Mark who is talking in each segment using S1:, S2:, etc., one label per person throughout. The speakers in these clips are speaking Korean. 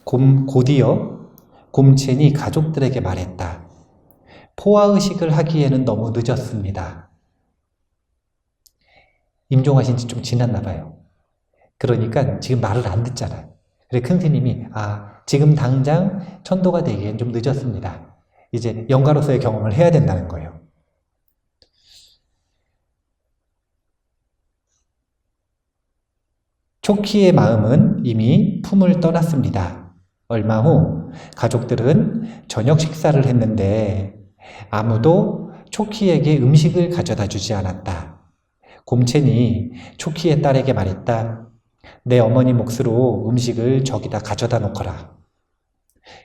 S1: 곧이어 곰첸이 가족들에게 말했다. 포화의식을 하기에는 너무 늦었습니다. 임종하신 지 좀 지났나 봐요. 그러니까 지금 말을 안 듣잖아요. 그래 큰 스님이 지금 당장 천도가 되기엔 좀 늦었습니다. 이제 영가로서의 경험을 해야 된다는 거예요. 초키의 마음은 이미 품을 떠났습니다. 얼마 후 가족들은 저녁 식사를 했는데 아무도 초키에게 음식을 가져다 주지 않았다. 곰첸이 초키의 딸에게 말했다. 내 어머니 몫으로 음식을 저기다 가져다 놓거라.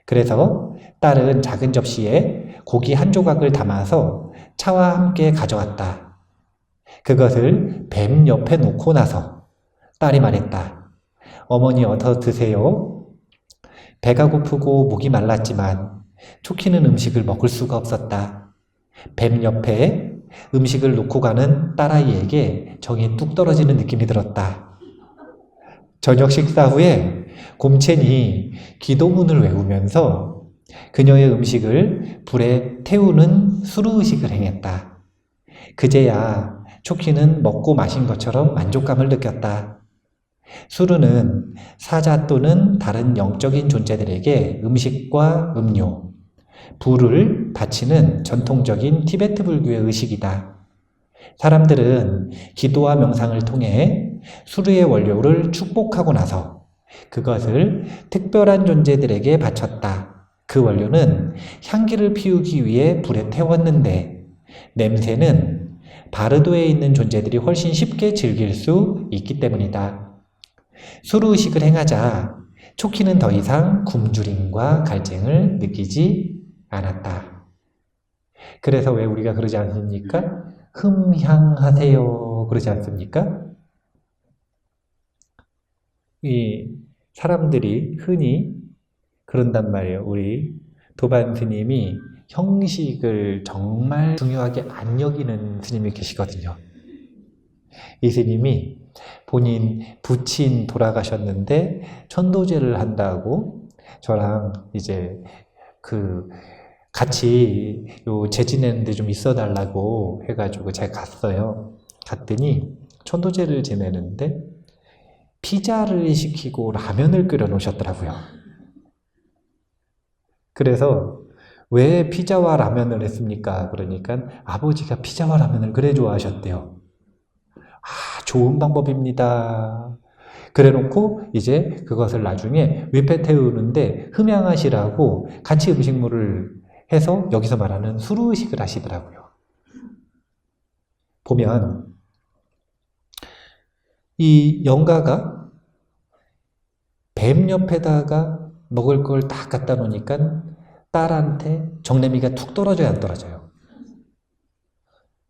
S1: 그래서 딸은 작은 접시에 고기 한 조각을 담아서 차와 함께 가져왔다. 그것을 뱀 옆에 놓고 나서 딸이 말했다. 어머니 어서 드세요. 배가 고프고 목이 말랐지만 초키는 음식을 먹을 수가 없었다. 뱀 옆에 음식을 놓고 가는 딸아이에게 정이 뚝 떨어지는 느낌이 들었다. 저녁 식사 후에 곰첸이 기도문을 외우면서 그녀의 음식을 불에 태우는 수루의식을 행했다. 그제야 초키는 먹고 마신 것처럼 만족감을 느꼈다. 수루는 사자 또는 다른 영적인 존재들에게 음식과 음료, 불을 바치는 전통적인 티베트 불교의 의식이다. 사람들은 기도와 명상을 통해 수루의 원료를 축복하고 나서 그것을 특별한 존재들에게 바쳤다. 그 원료는 향기를 피우기 위해 불에 태웠는데 냄새는 바르도에 있는 존재들이 훨씬 쉽게 즐길 수 있기 때문이다. 수루의식을 행하자 초키는 더 이상 굶주림과 갈증을 느끼지 않았다. 그래서 왜 우리가 그러지 않습니까? 흠향하세요 그러지 않습니까? 이 사람들이 흔히 그런단 말이에요. 우리 도반 스님이 형식을 정말 중요하게 안 여기는 스님이 계시거든요. 이 스님이 본인 부친 돌아가셨는데 천도제를 한다고 저랑 이제 같이 제 지내는데 좀 있어 달라고 해가지고 제가 갔어요. 갔더니 천도제를 지내는데 피자를 시키고 라면을 끓여 놓으셨더라고요. 그래서 왜 피자와 라면을 했습니까? 그러니까 아버지가 피자와 라면을 그래 좋아하셨대요. 좋은 방법입니다. 그래 놓고 이제 그것을 나중에 위패 태우는데 흠양하시라고 같이 음식물을 해서 여기서 말하는 수루의식을 하시더라고요. 보면 이 영가가 뱀 옆에다가 먹을 걸 다 갖다 놓으니까 딸한테 정내미가 툭 떨어져야 안 떨어져요.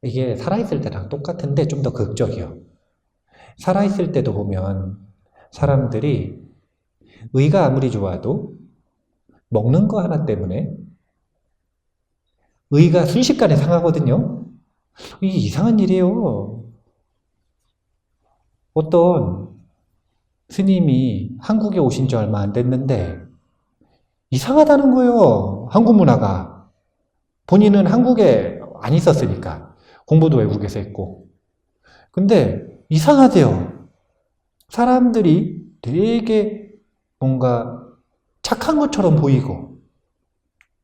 S1: 이게 살아있을 때랑 똑같은데 좀 더 극적이요. 살아있을 때도 보면 사람들이 의가 아무리 좋아도 먹는 거 하나 때문에 의가 순식간에 상하거든요. 이게 이상한 일이에요. 어떤 스님이 한국에 오신 지 얼마 안 됐는데 이상하다는 거예요. 한국 문화가. 본인은 한국에 안 있었으니까 공부도 외국에서 했고. 근데 이상하대요. 사람들이 되게 뭔가 착한 것처럼 보이고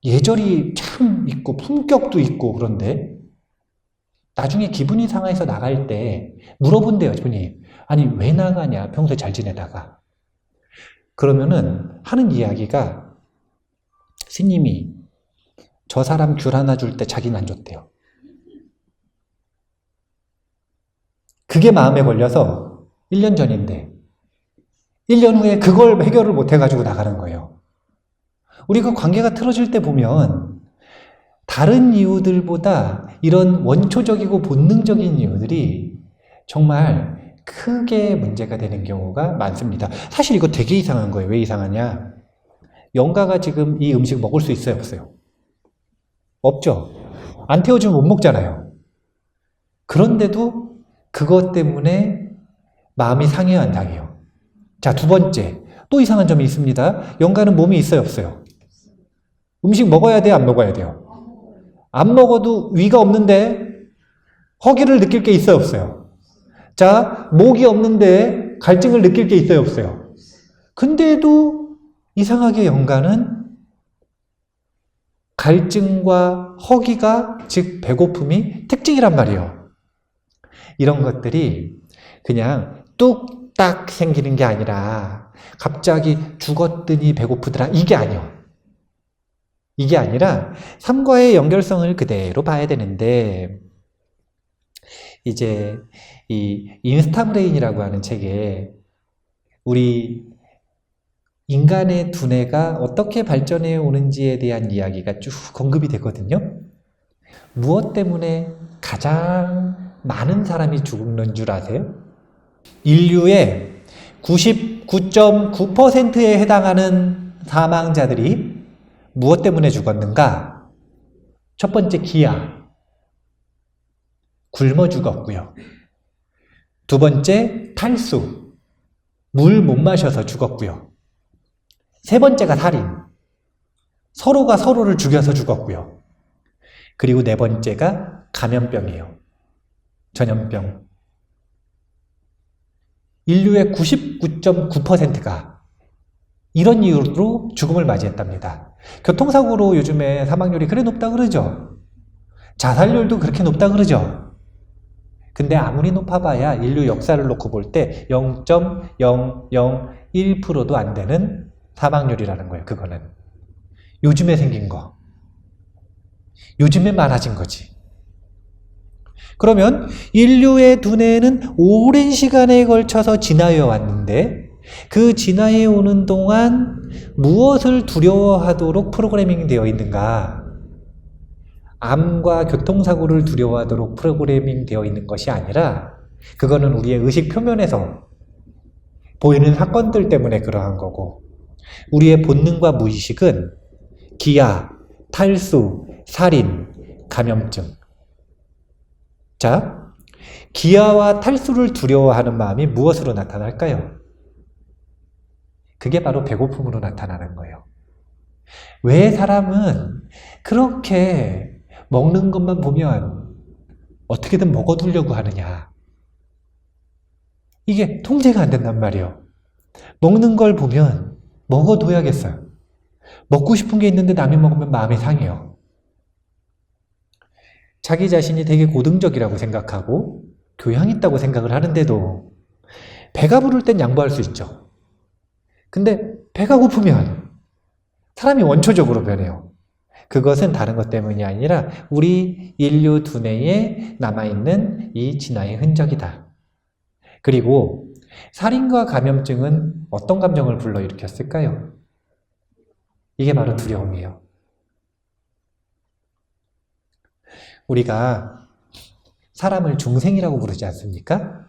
S1: 예절이 참 있고 품격도 있고 그런데 나중에 기분이 상해서 나갈 때 물어본대요. 분이. 아니 왜 나가냐 평소에 잘 지내다가. 그러면은 하는 이야기가 스님이 저 사람 귤 하나 줄 때 자기는 안 줬대요. 그게 마음에 걸려서 1년 전인데 1년 후에 그걸 해결을 못 해가지고 나가는 거예요. 우리가 관계가 틀어질 때 보면 다른 이유들보다 이런 원초적이고 본능적인 이유들이 정말 크게 문제가 되는 경우가 많습니다. 사실 이거 되게 이상한 거예요. 왜 이상하냐? 영가가 지금 이 음식 먹을 수 있어요? 없어요? 없죠. 안 태워주면 못 먹잖아요. 그런데도 그것 때문에 마음이 상해요, 안 상해요? 자, 두 번째. 또 이상한 점이 있습니다. 연간은 몸이 있어요, 없어요? 음식 먹어야 돼요, 안 먹어야 돼요? 안 먹어도 위가 없는데 허기를 느낄 게 있어요, 없어요? 자, 목이 없는데 갈증을 느낄 게 있어요, 없어요? 근데도 이상하게 연간은 갈증과 허기가, 즉 배고픔이 특징이란 말이에요. 이런 것들이 그냥 뚝딱 생기는 게 아니라 갑자기 죽었더니 배고프더라, 이게 아니에요. 이게 아니라 삶과의 연결성을 그대로 봐야 되는데, 이제 이 인스타브레인이라고 하는 책에 우리 인간의 두뇌가 어떻게 발전해 오는지에 대한 이야기가 쭉 언급이 되거든요. 무엇 때문에 가장 많은 사람이 죽는 줄 아세요? 인류의 99.9%에 해당하는 사망자들이 무엇 때문에 죽었는가? 첫 번째, 기아. 굶어 죽었고요. 두 번째, 탈수. 물 못 마셔서 죽었고요. 세 번째가 살인. 서로가 서로를 죽여서 죽었고요. 그리고 네 번째가 감염병이에요. 전염병. 인류의 99.9%가 이런 이유로 죽음을 맞이했답니다. 교통사고로 요즘에 사망률이 그래 높다 그러죠? 자살률도 그렇게 높다 그러죠? 근데 아무리 높아봐야 인류 역사를 놓고 볼 때 0.001%도 안 되는 사망률이라는 거예요. 그거는 요즘에 생긴 거, 요즘에 많아진 거지. 그러면 인류의 두뇌는 오랜 시간에 걸쳐서 진화해 왔는데, 그 진화해 오는 동안 무엇을 두려워하도록 프로그래밍 되어 있는가? 암과 교통사고를 두려워하도록 프로그래밍 되어 있는 것이 아니라, 그거는 우리의 의식 표면에서 보이는 사건들 때문에 그러한 거고, 우리의 본능과 무의식은 기아, 탈수, 살인, 감염증. 자, 기아와 탈수를 두려워하는 마음이 무엇으로 나타날까요? 그게 바로 배고픔으로 나타나는 거예요. 왜 사람은 그렇게 먹는 것만 보면 어떻게든 먹어두려고 하느냐? 이게 통제가 안 된단 말이에요. 먹는 걸 보면 먹어둬야겠어요. 먹고 싶은 게 있는데 남이 먹으면 마음이 상해요. 자기 자신이 되게 고등적이라고 생각하고 교양 있다고 생각을 하는데도 배가 부를 땐 양보할 수 있죠. 근데 배가 고프면 사람이 원초적으로 변해요. 그것은 다른 것 때문이 아니라 우리 인류 두뇌에 남아있는 이 진화의 흔적이다. 그리고 살인과 감염증은 어떤 감정을 불러일으켰을까요? 이게 바로 두려움이에요. 우리가 사람을 중생이라고 부르지 않습니까?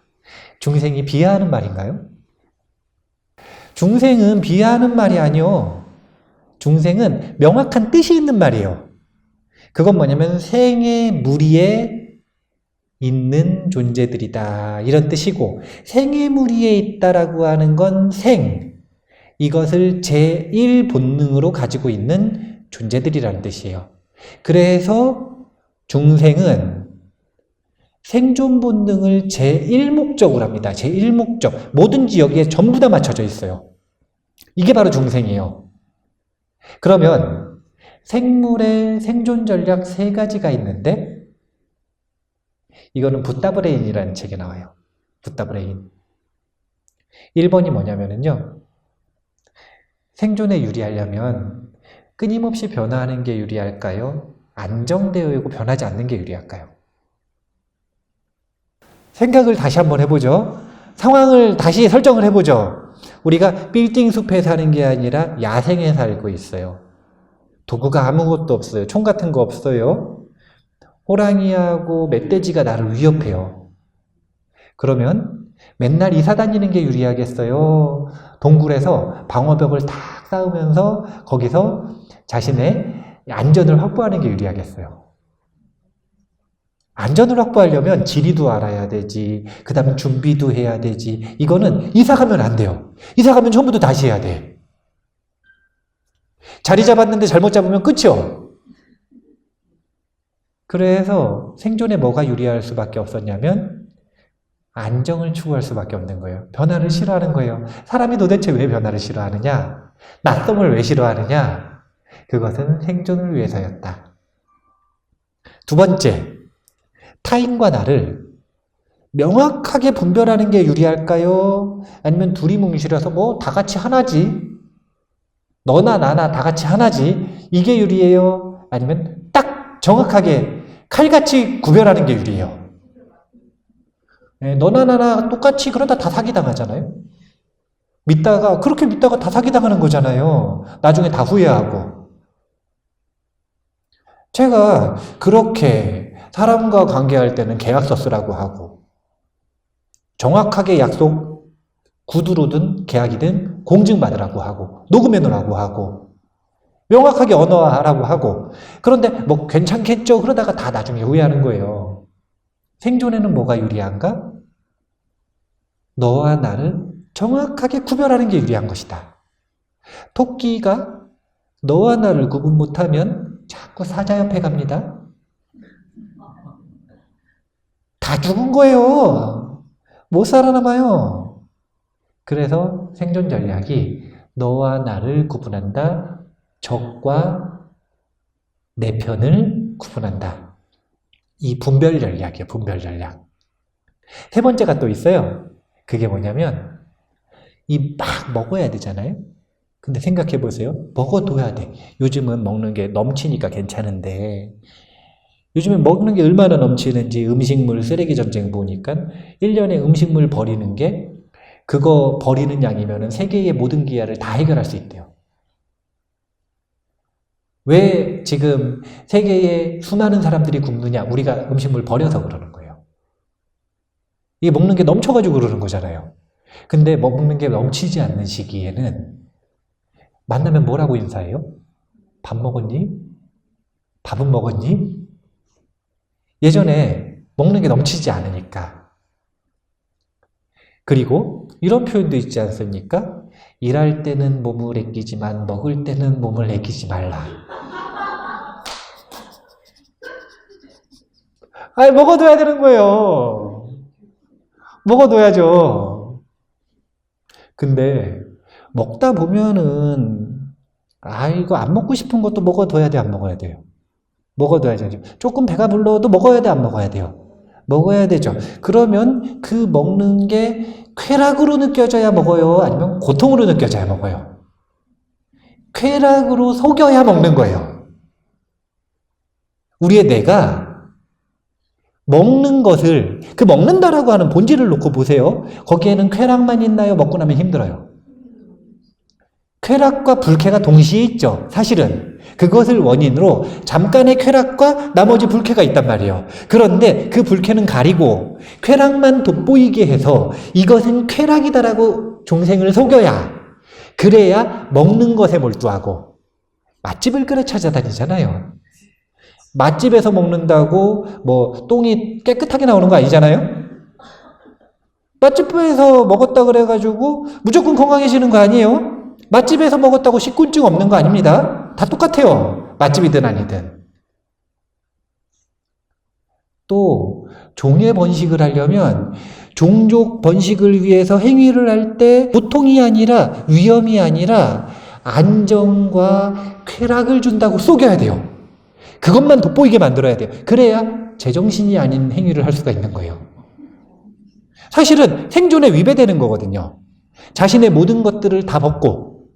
S1: 중생이 비하하는 말인가요? 중생은 비하하는 말이 아니요. 중생은 명확한 뜻이 있는 말이에요. 그건 뭐냐면 생의 무리에 있는 존재들이다, 이런 뜻이고, 생의 무리에 있다라고 하는 건 생, 이것을 제1본능으로 가지고 있는 존재들이라는 뜻이에요. 그래서 중생은 생존 본능을 제1목적으로 합니다. 제1목적. 뭐든지 여기에 전부 다 맞춰져 있어요. 이게 바로 중생이에요. 그러면 생물의 생존 전략 3가지가 있는데, 이거는 붓다브레인이라는 책에 나와요. 붓다브레인. 1번이 뭐냐면요, 생존에 유리하려면 끊임없이 변화하는 게 유리할까요? 안정되어 있고 변하지 않는 게 유리할까요? 생각을 다시 한번 해보죠. 상황을 다시 설정을 해보죠. 우리가 빌딩 숲에 사는 게 아니라 야생에 살고 있어요. 도구가 아무것도 없어요. 총 같은 거 없어요. 호랑이하고 멧돼지가 나를 위협해요. 그러면 맨날 이사 다니는 게 유리하겠어요? 동굴에서 방어벽을 탁 쌓으면서 거기서 자신의 안전을 확보하는 게 유리하겠어요? 안전을 확보하려면 지리도 알아야 되지, 그 다음에 준비도 해야 되지. 이거는 이사 가면 안 돼요. 이사 가면 처음부터 다시 해야 돼. 자리 잡았는데 잘못 잡으면 끝이요. 그래서 생존에 뭐가 유리할 수밖에 없었냐면 안정을 추구할 수밖에 없는 거예요. 변화를 싫어하는 거예요. 사람이 도대체 왜 변화를 싫어하느냐? 낯섦을 왜 싫어하느냐? 그것은 생존을 위해서였다. 두 번째, 타인과 나를 명확하게 분별하는 게 유리할까요? 아니면 둘이 뭉실해서 뭐 다 같이 하나지? 너나 나나 다 같이 하나지? 이게 유리해요? 아니면 딱 정확하게 칼같이 구별하는 게 유리해요? 너나 나나 똑같이 그러다 다 사기당하잖아요? 그렇게 믿다가 다 사기당하는 거잖아요. 나중에 다 후회하고. 제가 그렇게 사람과 관계할 때는 계약서 쓰라고 하고, 정확하게 약속, 구두로든 계약이든 공증받으라고 하고, 녹음해 놓으라고 하고, 명확하게 언어화하라고 하고, 그런데 뭐 괜찮겠죠? 그러다가 다 나중에 후회하는 거예요. 생존에는 뭐가 유리한가? 너와 나를 정확하게 구별하는 게 유리한 것이다. 토끼가 너와 나를 구분 못하면 자꾸 사자 옆에 갑니다. 다 죽은 거예요. 못 살아남아요. 그래서 생존 전략이 너와 나를 구분한다. 적과 내 편을 구분한다. 이 분별 전략이에요. 분별 전략. 세 번째가 또 있어요. 그게 뭐냐면 이 막 먹어야 되잖아요. 근데 생각해 보세요. 먹어둬야 돼. 요즘은 먹는 게 넘치니까 괜찮은데 요즘에 먹는 게 얼마나 넘치는지 음식물 쓰레기 전쟁 보니까 1년에 음식물 버리는 게 그거 버리는 양이면 세계의 모든 기아를 다 해결할 수 있대요. 왜 지금 세계에 수많은 사람들이 굶느냐? 우리가 음식물 버려서 그러는 거예요. 이게 먹는 게 넘쳐가지고 그러는 거잖아요. 근데 먹는 게 넘치지 않는 시기에는 만나면 뭐라고 인사해요? 밥 먹었니? 밥은 먹었니? 예전에 먹는 게 넘치지 않으니까. 그리고 이런 표현도 있지 않습니까? 일할 때는 몸을 아끼지만 먹을 때는 몸을 아끼지 말라. 아니, 먹어둬야 되는 거예요. 먹어둬야죠. 근데 먹다 보면은 이거 안 먹고 싶은 것도 먹어둬야 돼, 안 먹어야 돼요? 먹어둬야죠. 조금 배가 불러도 먹어야 돼, 안 먹어야 돼요? 먹어야 되죠. 그러면 그 먹는 게 쾌락으로 느껴져야 먹어요? 아니면 고통으로 느껴져야 먹어요? 쾌락으로 속여야 먹는 거예요. 우리의 뇌가 먹는 것을, 그 먹는다라고 하는 본질을 놓고 보세요. 거기에는 쾌락만 있나요? 먹고 나면 힘들어요. 쾌락과 불쾌가 동시에 있죠. 사실은 그것을 원인으로 잠깐의 쾌락과 나머지 불쾌가 있단 말이에요. 그런데 그 불쾌는 가리고 쾌락만 돋보이게 해서 이것은 쾌락이다라고 종생을 속여야, 그래야 먹는 것에 몰두하고. 맛집을 그래 찾아다니잖아요. 맛집에서 먹는다고 뭐 똥이 깨끗하게 나오는 거 아니잖아요. 맛집에서 먹었다 그래가지고 무조건 건강해지는 거 아니에요. 맛집에서 먹었다고 식곤증 없는 거 아닙니다. 다 똑같아요. 맛집이든 아니든. 또 종의 번식을 하려면 종족 번식을 위해서 행위를 할 때 고통이 아니라 위험이 아니라 안정과 쾌락을 준다고 속여야 돼요. 그것만 돋보이게 만들어야 돼요. 그래야 제정신이 아닌 행위를 할 수가 있는 거예요. 사실은 생존에 위배되는 거거든요. 자신의 모든 것들을 다 벗고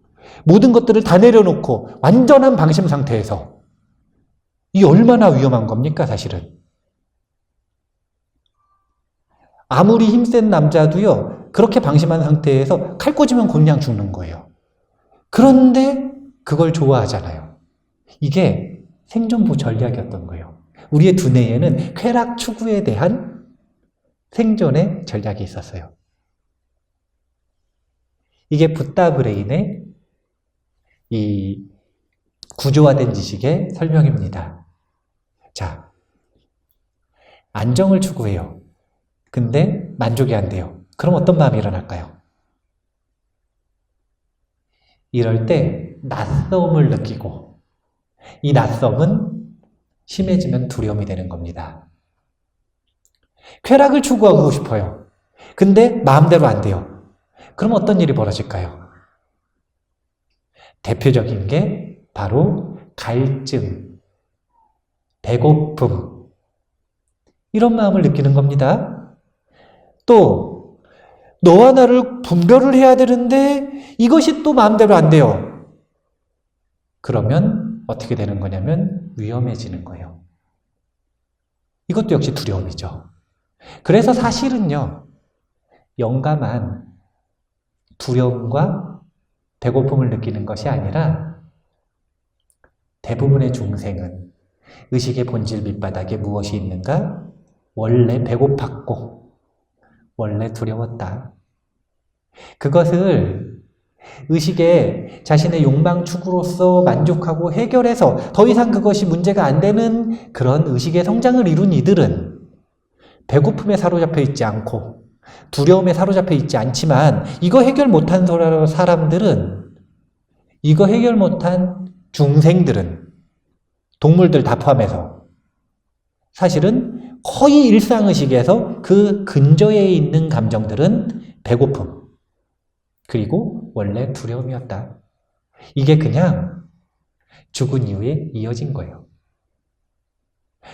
S1: 모든 것들을 다 내려놓고 완전한 방심 상태에서, 이게 얼마나 위험한 겁니까 사실은. 아무리 힘센 남자도요 그렇게 방심한 상태에서 칼 꽂으면 그냥 죽는 거예요. 그런데 그걸 좋아하잖아요. 이게 생존부 전략이었던 거예요. 우리의 두뇌에는 쾌락 추구에 대한 생존의 전략이 있었어요. 이게 붓다 브레인의 이 구조화된 지식의 설명입니다. 자, 안정을 추구해요. 근데 만족이 안 돼요. 그럼 어떤 마음이 일어날까요? 이럴 때 낯섦을 느끼고, 이 낯섦은 심해지면 두려움이 되는 겁니다. 쾌락을 추구하고 싶어요. 근데 마음대로 안 돼요. 그럼 어떤 일이 벌어질까요? 대표적인 게 바로 갈증, 배고픔, 이런 마음을 느끼는 겁니다. 또 너와 나를 분별을 해야 되는데 이것이 또 마음대로 안 돼요. 그러면 어떻게 되는 거냐면 위험해지는 거예요. 이것도 역시 두려움이죠. 그래서 사실은요, 영감한 두려움과 배고픔을 느끼는 것이 아니라 대부분의 중생은 의식의 본질 밑바닥에 무엇이 있는가? 원래 배고팠고 원래 두려웠다. 그것을 의식의 자신의 욕망 추구로서 만족하고 해결해서 더 이상 그것이 문제가 안 되는 그런 의식의 성장을 이룬 이들은 배고픔에 사로잡혀 있지 않고 두려움에 사로잡혀 있지 않지만, 이거 해결 못한 사람들은, 이거 해결 못한 중생들은, 동물들 다 포함해서 사실은 거의 일상의식에서 그 근저에 있는 감정들은 배고픔, 그리고 원래 두려움이었다. 이게 그냥 죽은 이후에 이어진 거예요.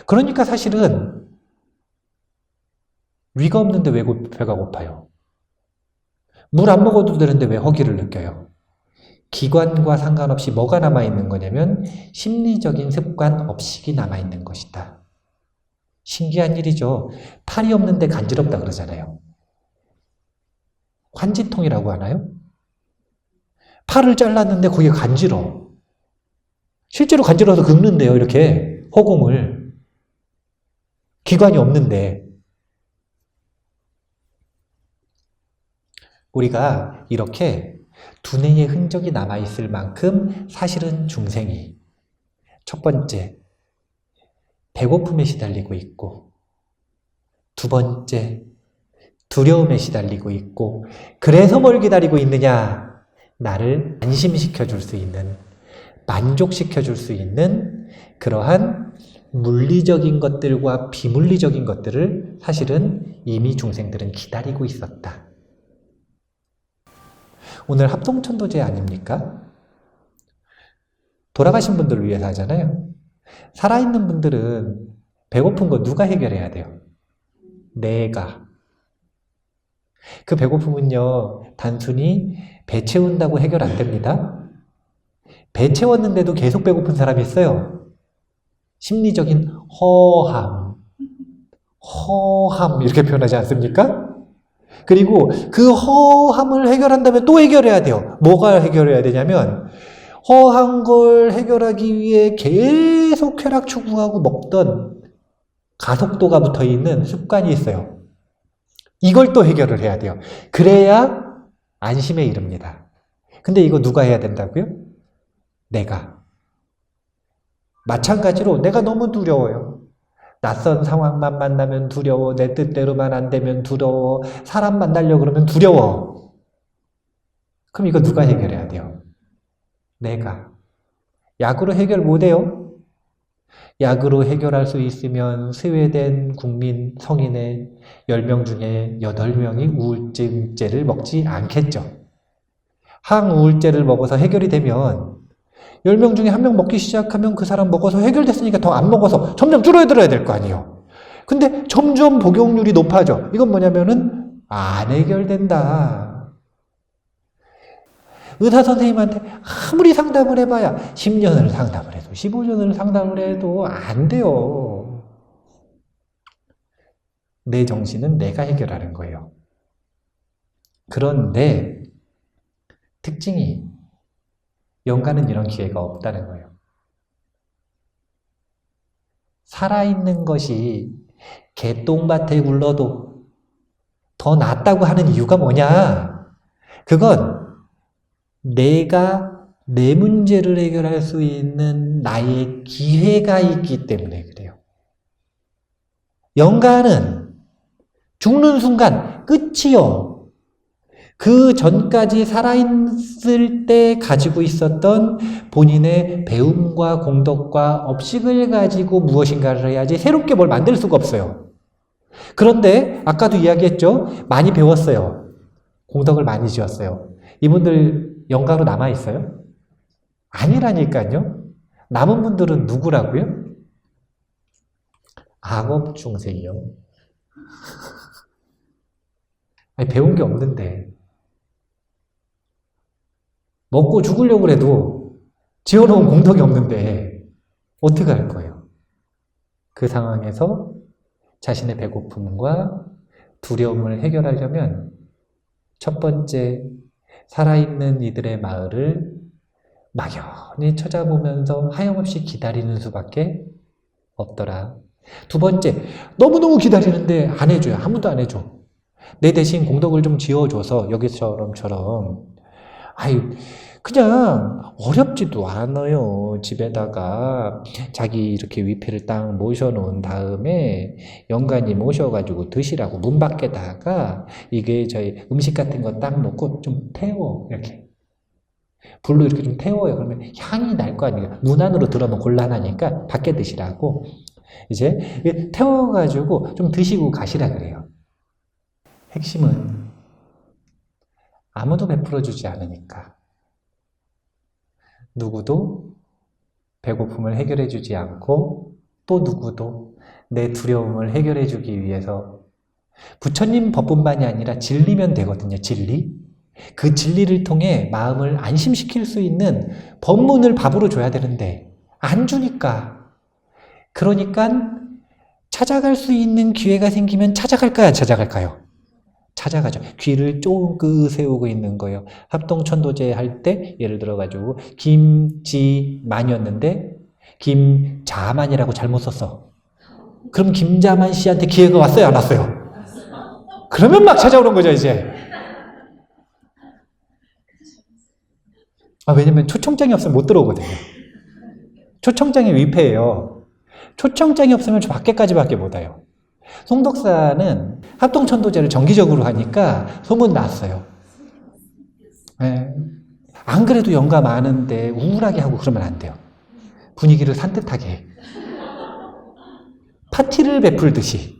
S1: 그러니까 사실은 위가 없는데 왜 배가 고파요? 물 안 먹어도 되는데 왜 허기를 느껴요? 기관과 상관없이 뭐가 남아있는 거냐면 심리적인 습관 업식이 남아있는 것이다. 신기한 일이죠. 팔이 없는데 간지럽다 그러잖아요. 환지통이라고 하나요? 팔을 잘랐는데 거기에 간지러워. 실제로 간지러워서 긁는데요, 이렇게 허공을. 기관이 없는데. 우리가 이렇게 두뇌의 흔적이 남아있을 만큼 사실은 중생이 첫 번째, 배고픔에 시달리고 있고, 두 번째, 두려움에 시달리고 있고, 그래서 뭘 기다리고 있느냐? 나를 안심시켜 줄 수 있는, 만족시켜 줄 수 있는 그러한 물리적인 것들과 비물리적인 것들을 사실은 이미 중생들은 기다리고 있었다. 오늘 합동천도제 아닙니까? 돌아가신 분들을 위해서 하잖아요. 살아있는 분들은 배고픈 거 누가 해결해야 돼요? 내가. 그 배고픔은요, 단순히 배 채운다고 해결 안 됩니다. 배 채웠는데도 계속 배고픈 사람이 있어요. 심리적인 허함 이렇게 표현하지 않습니까? 그리고 그 허함을 해결한다면 또 해결해야 돼요. 뭐가 해결해야 되냐면 허한 걸 해결하기 위해 계속 쾌락 추구하고 먹던 가속도가 붙어있는 습관이 있어요. 이걸 또 해결을 해야 돼요. 그래야 안심에 이릅니다. 근데 이거 누가 해야 된다고요? 내가. 마찬가지로 내가 너무 두려워요. 낯선 상황만 만나면 두려워. 내 뜻대로만 안 되면 두려워. 사람 만나려고 그러면 두려워. 그럼 이거 누가 해결해야 돼요? 내가. 약으로 해결 못해요. 약으로 해결할 수 있으면 스웨덴 국민 성인의 10명 중에 8명이 우울증제를 먹지 않겠죠. 항우울제를 먹어서 해결이 되면 10명 중에 1명 먹기 시작하면 그 사람 먹어서 해결됐으니까 더 안 먹어서 점점 줄어들어야 될 거 아니에요. 근데 점점 복용률이 높아져. 이건 뭐냐면은 안 해결된다. 의사 선생님한테 아무리 상담을 해봐야 10년을 상담을 해도 15년을 상담을 해도 안 돼요. 내 정신은 내가 해결하는 거예요. 그런데 특징이 영가는 이런 기회가 없다는 거예요. 살아있는 것이 개똥밭에 굴러도 더 낫다고 하는 이유가 뭐냐? 그건 내가 내 문제를 해결할 수 있는 나의 기회가 있기 때문에 그래요. 영가는 죽는 순간 끝이요. 그 전까지 살아있을 때 가지고 있었던 본인의 배움과 공덕과 업식을 가지고 무엇인가를 해야지 새롭게 뭘 만들 수가 없어요. 그런데 아까도 이야기했죠. 많이 배웠어요. 공덕을 많이 지었어요. 이분들 영가로 남아있어요? 아니라니까요. 남은 분들은 누구라고요? 악업 중생이요. 아니, 배운 게 없는데. 먹고 죽으려고 해도 지어놓은 공덕이 없는데 어떻게 할 거예요? 그 상황에서 자신의 배고픔과 두려움을 해결하려면 첫 번째, 살아있는 이들의 마을을 막연히 찾아보면서 하염없이 기다리는 수밖에 없더라. 두 번째, 너무너무 기다리는데 안 해줘요. 아무도 안 해줘. 내 대신 공덕을 좀 지어줘서 여기처럼처럼 그냥 어렵지도 않아요. 집에다가 자기 이렇게 위패를 딱 모셔놓은 다음에 영가님 오셔가지고 드시라고 문 밖에다가 이게 저희 음식 같은 거 딱 놓고 좀 태워. 이렇게. 불로 이렇게 좀 태워요. 그러면 향이 날 거 아니에요. 문 안으로 들어오면 곤란하니까 밖에 드시라고. 이제 태워가지고 좀 드시고 가시라 그래요. 핵심은 아무도 베풀어주지 않으니까. 누구도 배고픔을 해결해주지 않고 또 누구도 내 두려움을 해결해주기 위해서 부처님 법뿐만이 아니라 진리면 되거든요. 진리. 그 진리를 통해 마음을 안심시킬 수 있는 법문을 밥으로 줘야 되는데 안 주니까. 그러니까 찾아갈 수 있는 기회가 생기면 찾아갈까요? 안 찾아갈까요? 찾아가죠. 귀를 쫑긋 세우고 있는 거예요. 합동천도제 할 때 예를 들어가지고 김지만이었는데 김자만이라고 잘못 썼어. 그럼 김자만 씨한테 기회가 왔어요? 안 왔어요? 그러면 막 찾아오는 거죠 이제. 왜냐면 초청장이 없으면 못 들어오거든요. 초청장이 위패예요. 초청장이 없으면 저 밖에까지밖에 못 와요. 송덕사는 합동천도제를 정기적으로 하니까 소문 났어요. 네. 안 그래도 영가 많은데 우울하게 하고 그러면 안 돼요. 분위기를 산뜻하게 해. 파티를 베풀듯이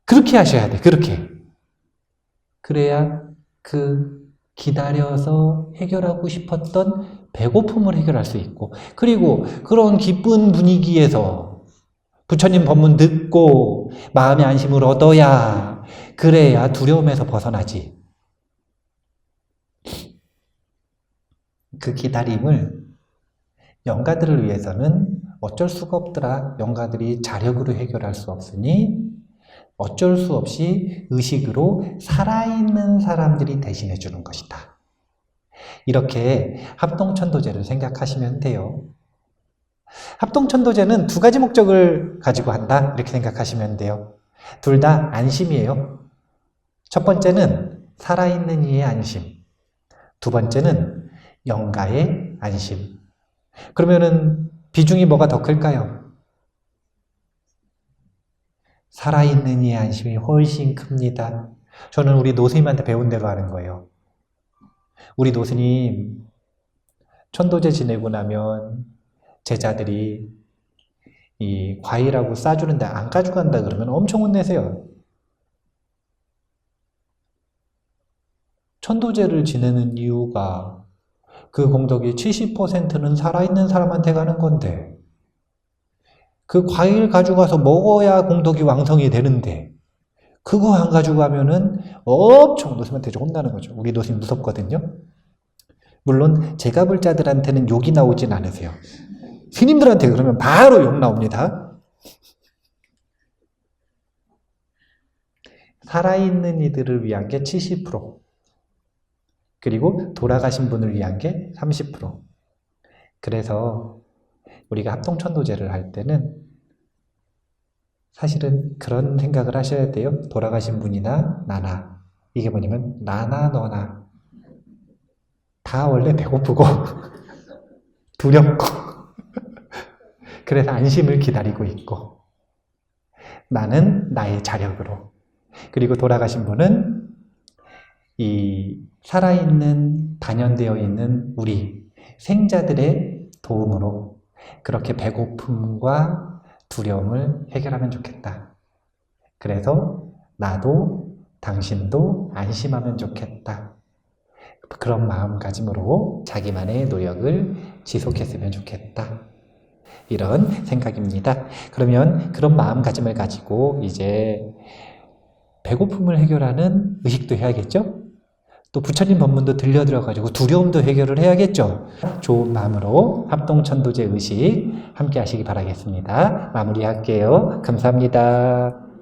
S1: 그렇게 하셔야 돼. 그렇게. 그래야 그 기다려서 해결하고 싶었던 배고픔을 해결할 수 있고, 그리고 그런 기쁜 분위기에서 부처님 법문 듣고 마음의 안심을 얻어야, 그래야 두려움에서 벗어나지. 그 기다림을 영가들을 위해서는 어쩔 수가 없더라. 영가들이 자력으로 해결할 수 없으니 어쩔 수 없이 의식으로 살아있는 사람들이 대신해 주는 것이다. 이렇게 합동천도제를 생각하시면 돼요. 합동천도제는 두 가지 목적을 가지고 한다, 이렇게 생각하시면 돼요. 둘 다 안심이에요. 첫 번째는 살아있는 이의 안심, 두 번째는 영가의 안심. 그러면은 비중이 뭐가 더 클까요? 살아있는 이의 안심이 훨씬 큽니다. 저는 우리 노스님한테 배운 대로 하는 거예요. 우리 노스님 천도제 지내고 나면 제자들이 이 과일하고 싸주는데 안 가져간다 그러면 엄청 혼내세요. 천도제를 지내는 이유가 그 공덕이 70%는 살아있는 사람한테 가는 건데, 그 과일 가져가서 먹어야 공덕이 왕성이 되는데 그거 안 가져가면은 엄청 노스님한테 혼나는 거죠. 우리 노스님 무섭거든요. 물론 제가 볼 자들한테는 욕이 나오진 않으세요. 스님들한테 그러면 바로 욕 나옵니다. 살아있는 이들을 위한 게 70%, 그리고 돌아가신 분을 위한 게 30%. 그래서 우리가 합동천도제를 할 때는 사실은 그런 생각을 하셔야 돼요. 돌아가신 분이나 나나, 이게 뭐냐면 나나 너나 다 원래 배고프고 두렵고 그래서 안심을 기다리고 있고, 나는 나의 자력으로. 그리고 돌아가신 분은 이 살아있는, 단연되어 있는 우리 생자들의 도움으로 그렇게 배고픔과 두려움을 해결하면 좋겠다. 그래서 나도 당신도 안심하면 좋겠다. 그런 마음가짐으로 자기만의 노력을 지속했으면 좋겠다. 이런 생각입니다. 그러면 그런 마음가짐을 가지고 이제 배고픔을 해결하는 의식도 해야겠죠? 또 부처님 법문도 들려들어가지고 두려움도 해결을 해야겠죠? 좋은 마음으로 합동천도제 의식 함께 하시기 바라겠습니다. 마무리할게요. 감사합니다.